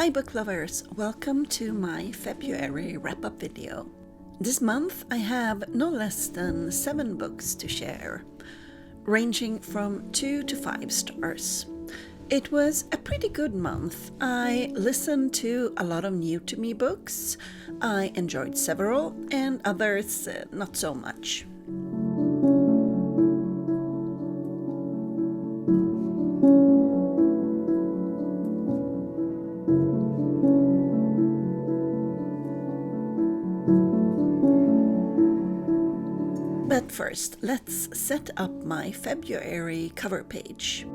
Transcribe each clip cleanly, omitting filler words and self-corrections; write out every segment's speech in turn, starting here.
Hi book lovers, welcome to my February wrap-up video. This month I have no less than 7 books to share, ranging from 2 to 5 stars. It was a pretty good month. I listened to a lot of new to me books. I enjoyed several and others not so much. But first, let's set up my February cover page.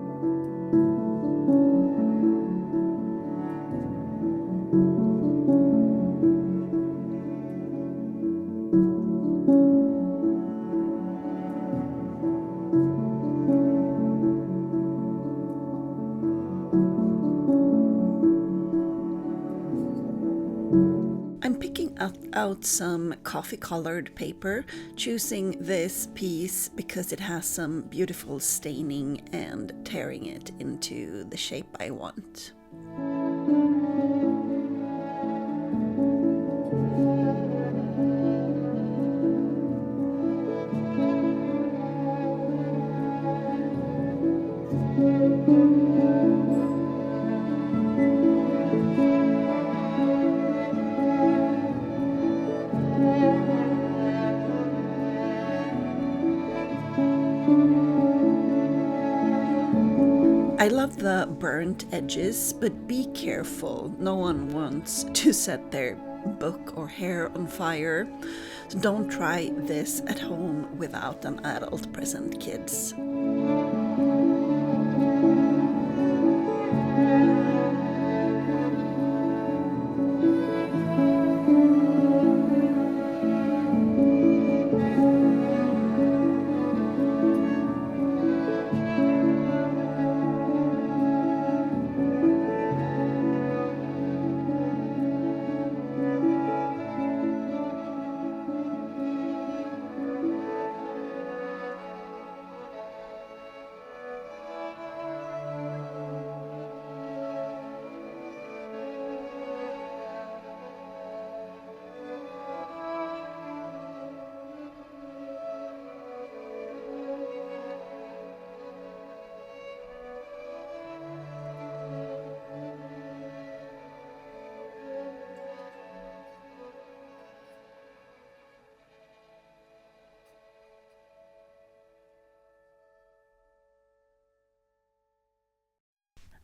I'm picking out some coffee-colored paper, choosing this piece because it has some beautiful staining and tearing it into the shape I want. I love the burnt edges, but be careful. No one wants to set their book or hair on fire. So don't try this at home without an adult present, kids.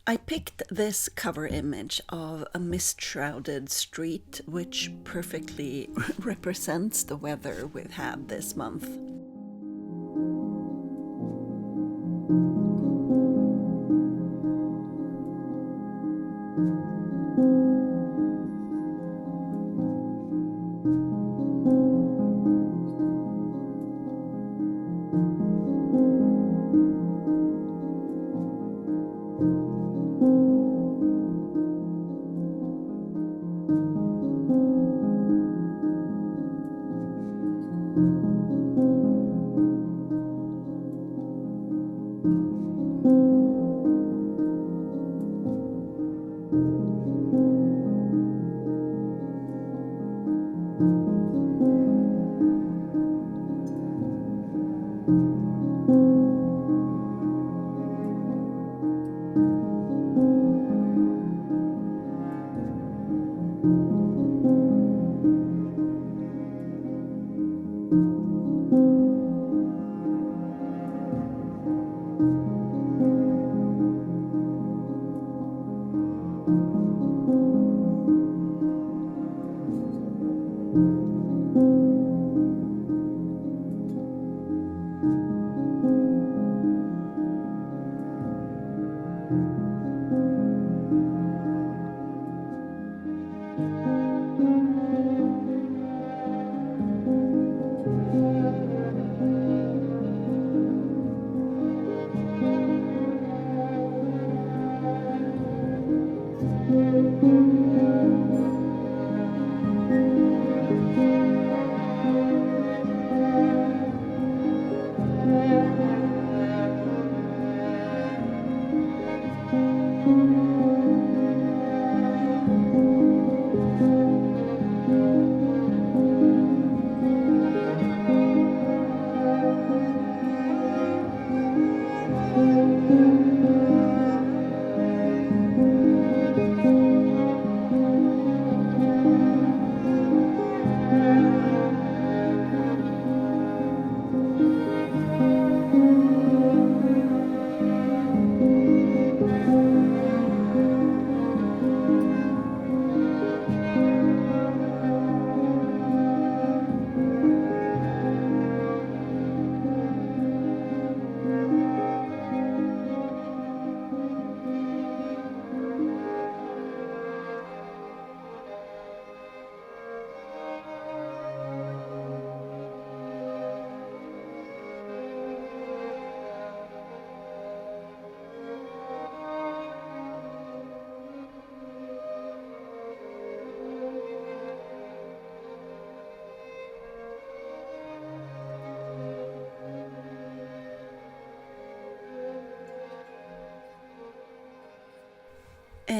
I picked this cover image of a mist-shrouded street, which perfectly represents the weather we've had this month.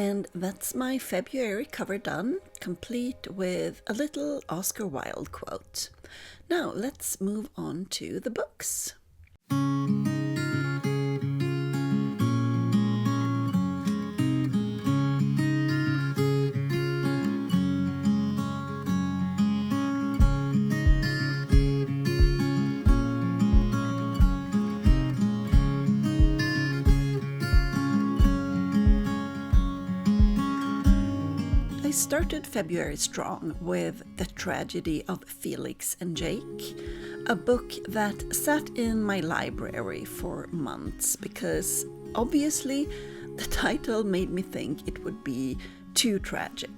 And that's my February cover done, complete with a little Oscar Wilde quote. Now let's move on to the books. I started February strong with The Tragedy of Felix and Jake, a book that sat in my library for months because obviously the title made me think it would be too tragic.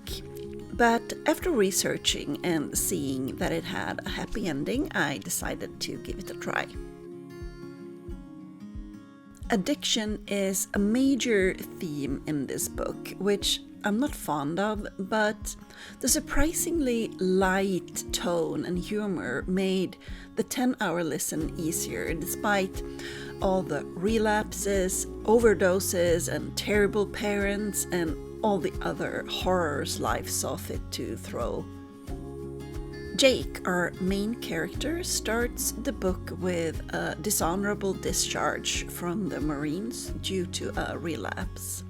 But after researching and seeing that it had a happy ending, I decided to give it a try. Addiction is a major theme in this book, which I'm not fond of, but the surprisingly light tone and humor made the 10-hour listen easier despite all the relapses, overdoses, and terrible parents, and all the other horrors life saw fit to throw. Jake, our main character, starts the book with a dishonorable discharge from the Marines due to a relapse.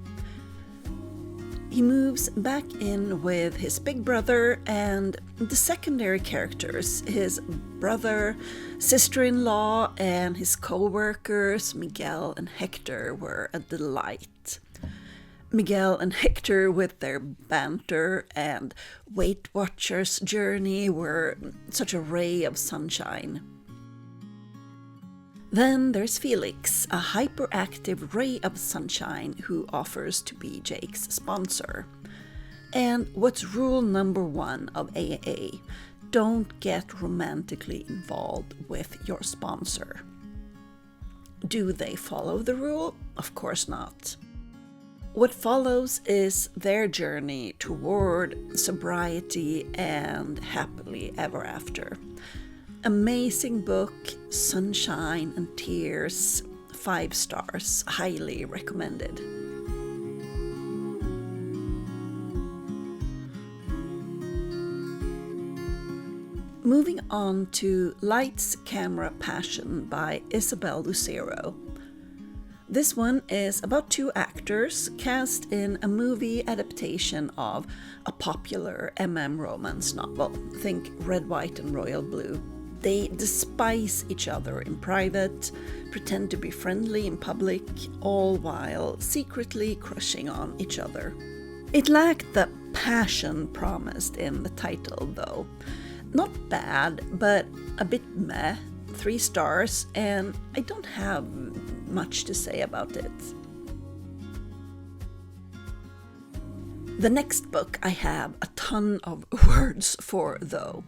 He moves back in with his big brother, and the secondary characters, his brother, sister-in-law, and his co-workers, Miguel and Hector, were a delight. Miguel and Hector, with their banter and Weight Watchers' journey, were such a ray of sunshine. Then there's Felix, a hyperactive ray of sunshine who offers to be Jake's sponsor. And what's rule number 1 of AA? Don't get romantically involved with your sponsor. Do they follow the rule? Of course not. What follows is their journey toward sobriety and happily ever after. Amazing book, sunshine and tears, 5 stars, highly recommended. Moving on to Lights, Camera, Passion by Isabel Lucero. This one is about 2 actors cast in a movie adaptation of a popular romance novel. Think Red, White and Royal Blue. They despise each other in private, pretend to be friendly in public, all while secretly crushing on each other. It lacked the passion promised in the title, though. Not bad, but a bit meh, 3 stars, and I don't have much to say about it. The next book I have a ton of words for, though.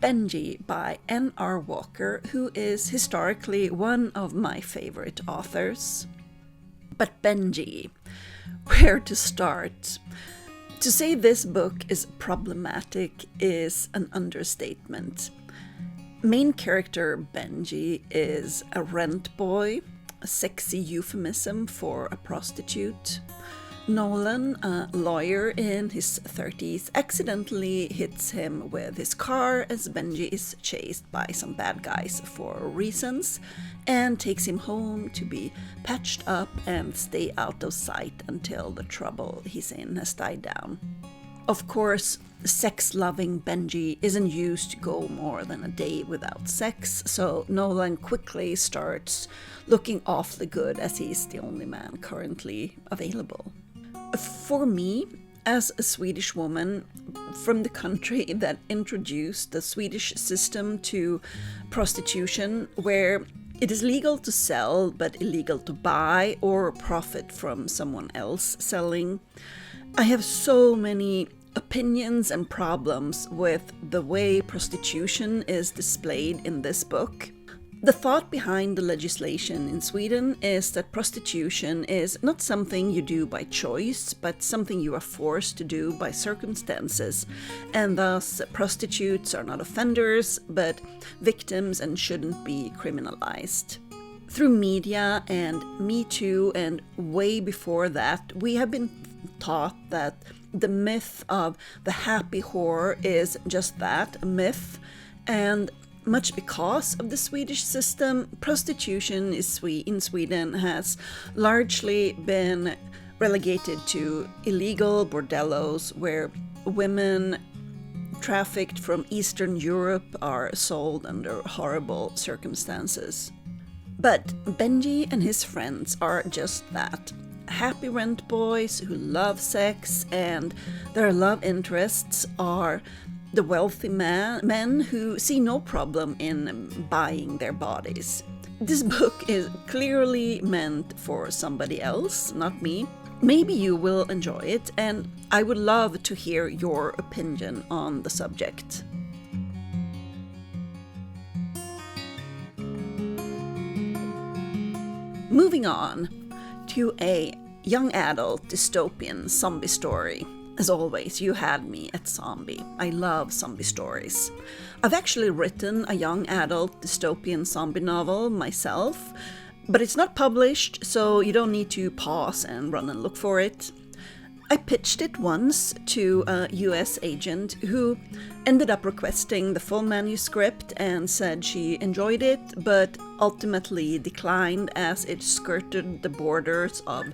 Benji by N.R. Walker, who is historically one of my favorite authors. But Benji, where to start? To say this book is problematic is an understatement. Main character Benji is a rent boy, a sexy euphemism for a prostitute. Nolan, a lawyer in his 30s, accidentally hits him with his car as Benji is chased by some bad guys for reasons and takes him home to be patched up and stay out of sight until the trouble he's in has died down. Of course, sex-loving Benji isn't used to go more than a day without sex, so Nolan quickly starts looking awfully good as he's the only man currently available. For me, as a Swedish woman from the country that introduced the Swedish system to prostitution, where it is legal to sell but illegal to buy or profit from someone else selling, I have so many opinions and problems with the way prostitution is displayed in this book. The thought behind the legislation in Sweden is that prostitution is not something you do by choice, but something you are forced to do by circumstances, and thus prostitutes are not offenders, but victims and shouldn't be criminalized. Through media and Me Too and way before that, we have been taught that the myth of the happy whore is just that, a myth, and much because of the Swedish system, prostitution in Sweden has largely been relegated to illegal bordellos where women trafficked from Eastern Europe are sold under horrible circumstances. But Benji and his friends are just that. Happy rent boys who love sex, and their love interests are the wealthy men who see no problem in buying their bodies. This book is clearly meant for somebody else, not me. Maybe you will enjoy it, and I would love to hear your opinion on the subject. Moving on to a young adult dystopian zombie story. As always, you had me at zombie. I love zombie stories. I've actually written a young adult dystopian zombie novel myself, but it's not published, so you don't need to pause and run and look for it. I pitched it once to a US agent who ended up requesting the full manuscript and said she enjoyed it, but ultimately declined as it skirted the borders of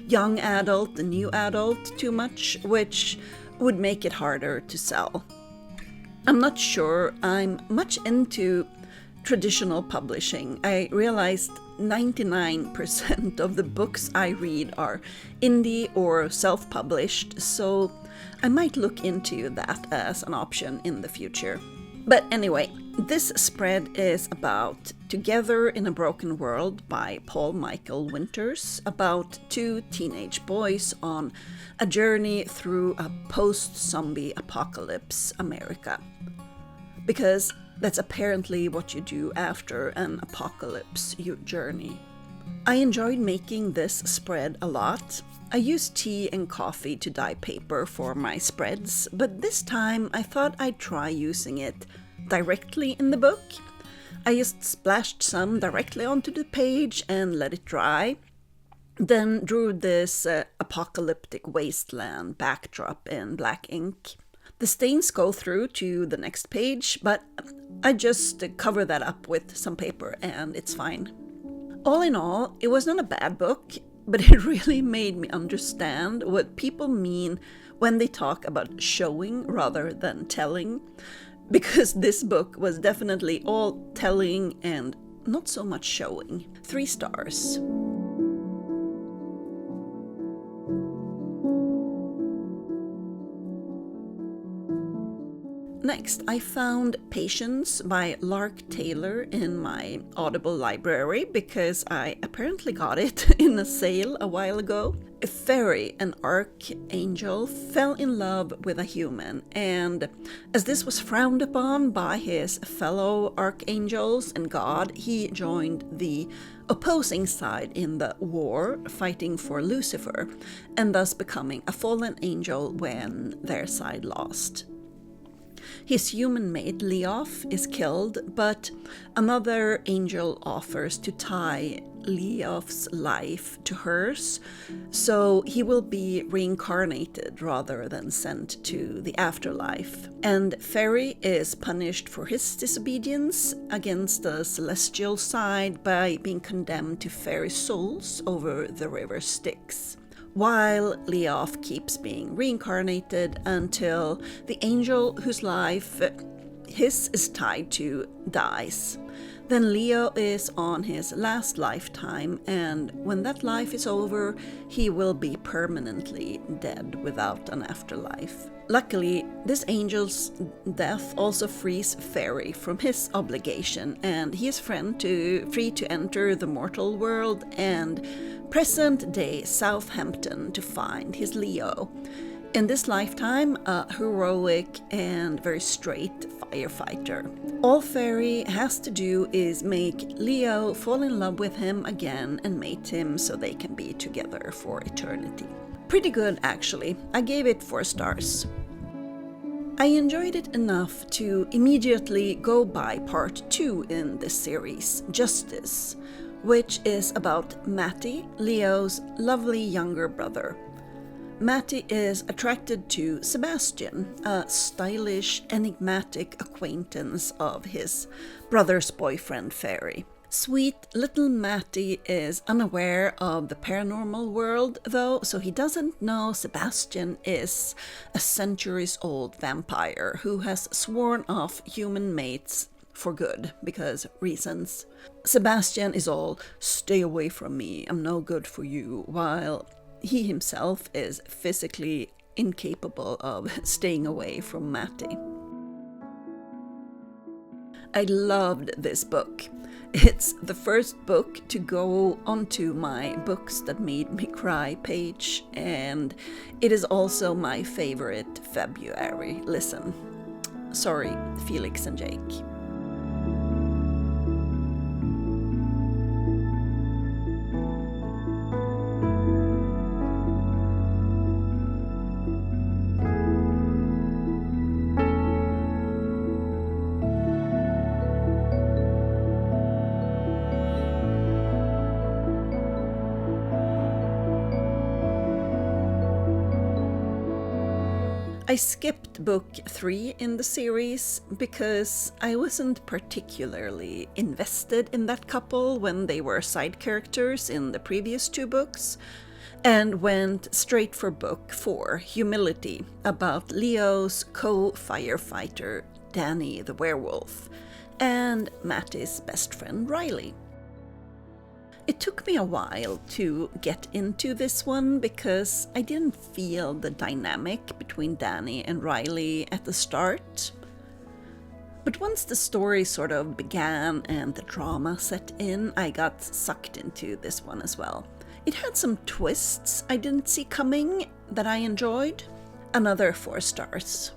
young adult and new adult too much, which would make it harder to sell. I'm not sure I'm much into traditional publishing. I realized 99% of the books I read are indie or self-published, so I might look into that as an option in the future. But anyway, this spread is about Together in a Broken World by Paul Michael Winters, about two teenage boys on a journey through a post-zombie apocalypse America. Because that's apparently what you do after an apocalypse journey. I enjoyed making this spread a lot. I used tea and coffee to dye paper for my spreads, but this time I thought I'd try using it directly in the book. I just splashed some directly onto the page and let it dry, then drew this apocalyptic wasteland backdrop in black ink. The stains go through to the next page, but I just cover that up with some paper and it's fine. All in all, it was not a bad book, but it really made me understand what people mean when they talk about showing rather than telling, because this book was definitely all telling and not so much showing. 3 stars. Next, I found Patience by Lark Taylor in my Audible library because I apparently got it in a sale a while ago. A fairy, an archangel, fell in love with a human, and as this was frowned upon by his fellow archangels and God, he joined the opposing side in the war, fighting for Lucero, and thus becoming a fallen angel when their side lost. His human mate, Leof, is killed, but another angel offers to tie Leof's life to hers, so he will be reincarnated rather than sent to the afterlife. And Fairy is punished for his disobedience against the celestial side by being condemned to fairy souls over the river Styx, while Leof keeps being reincarnated until the angel whose life his is tied to dies. Then Leo is on his last lifetime, and when that life is over, he will be permanently dead without an afterlife. Luckily, this angel's death also frees Fairy from his obligation, and he is free to enter the mortal world and present-day Southampton to find his Leo. In this lifetime, a heroic and very straight firefighter. All Fairy has to do is make Leo fall in love with him again and mate him so they can be together for eternity. Pretty good, actually. I gave it 4 stars. I enjoyed it enough to immediately go buy part 2 in this series, Justice, which is about Matty, Leo's lovely younger brother. Matty is attracted to Sebastian, a stylish, enigmatic acquaintance of his brother's boyfriend, Fairy. Sweet little Matty is unaware of the paranormal world, though, so he doesn't know Sebastian is a centuries-old vampire who has sworn off human mates for good, because reasons. Sebastian is all, "Stay away from me, I'm no good for you," while he himself is physically incapable of staying away from Matty. I loved this book. It's the first book to go onto my Books That Made Me Cry page, and it is also my favorite February listen. Sorry, Felix and Jake. I skipped book 3 in the series because I wasn't particularly invested in that couple when they were side characters in the previous 2 books, and went straight for book 4, Humility, about Leo's co-firefighter Danny the werewolf and Matty's best friend Riley. It took me a while to get into this one because I didn't feel the dynamic between Danny and Riley at the start. But once the story sort of began and the drama set in, I got sucked into this one as well. It had some twists I didn't see coming that I enjoyed. Another 4 stars.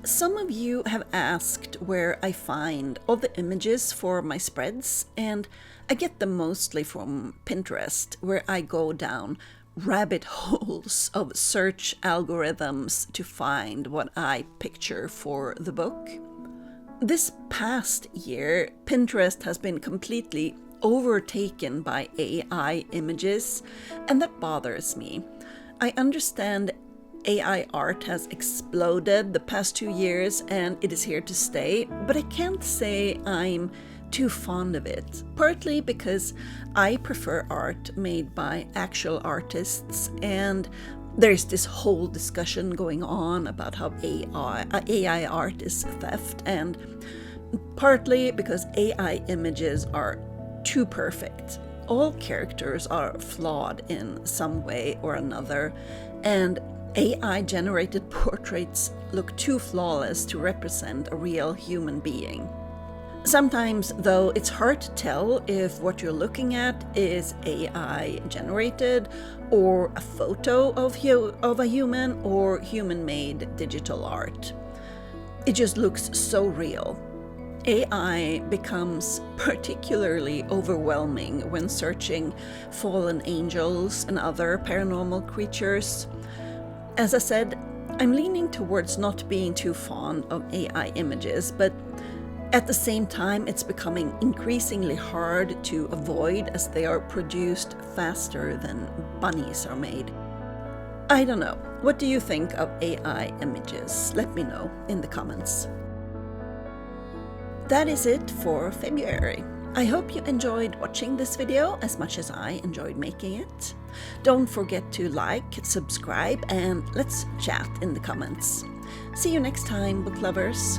Some of you have asked where I find all the images for my spreads, and I get them mostly from Pinterest, where I go down rabbit holes of search algorithms to find what I picture for the book. This past year, Pinterest has been completely overtaken by AI images, and that bothers me. I understand AI art has exploded the past 2 years and it is here to stay, but I can't say I'm too fond of it. Partly because I prefer art made by actual artists, and there's this whole discussion going on about how AI art is theft, and partly because AI images are too perfect. All characters are flawed in some way or another, and AI-generated portraits look too flawless to represent a real human being. Sometimes, though, it's hard to tell if what you're looking at is AI-generated or a photo of a human or human-made digital art. It just looks so real. AI becomes particularly overwhelming when searching fallen angels and other paranormal creatures. As I said, I'm leaning towards not being too fond of AI images, but at the same time it's becoming increasingly hard to avoid as they are produced faster than bunnies are made. I don't know. What do you think of AI images? Let me know in the comments. That is it for February. I hope you enjoyed watching this video as much as I enjoyed making it. Don't forget to like, subscribe, and let's chat in the comments. See you next time, book lovers.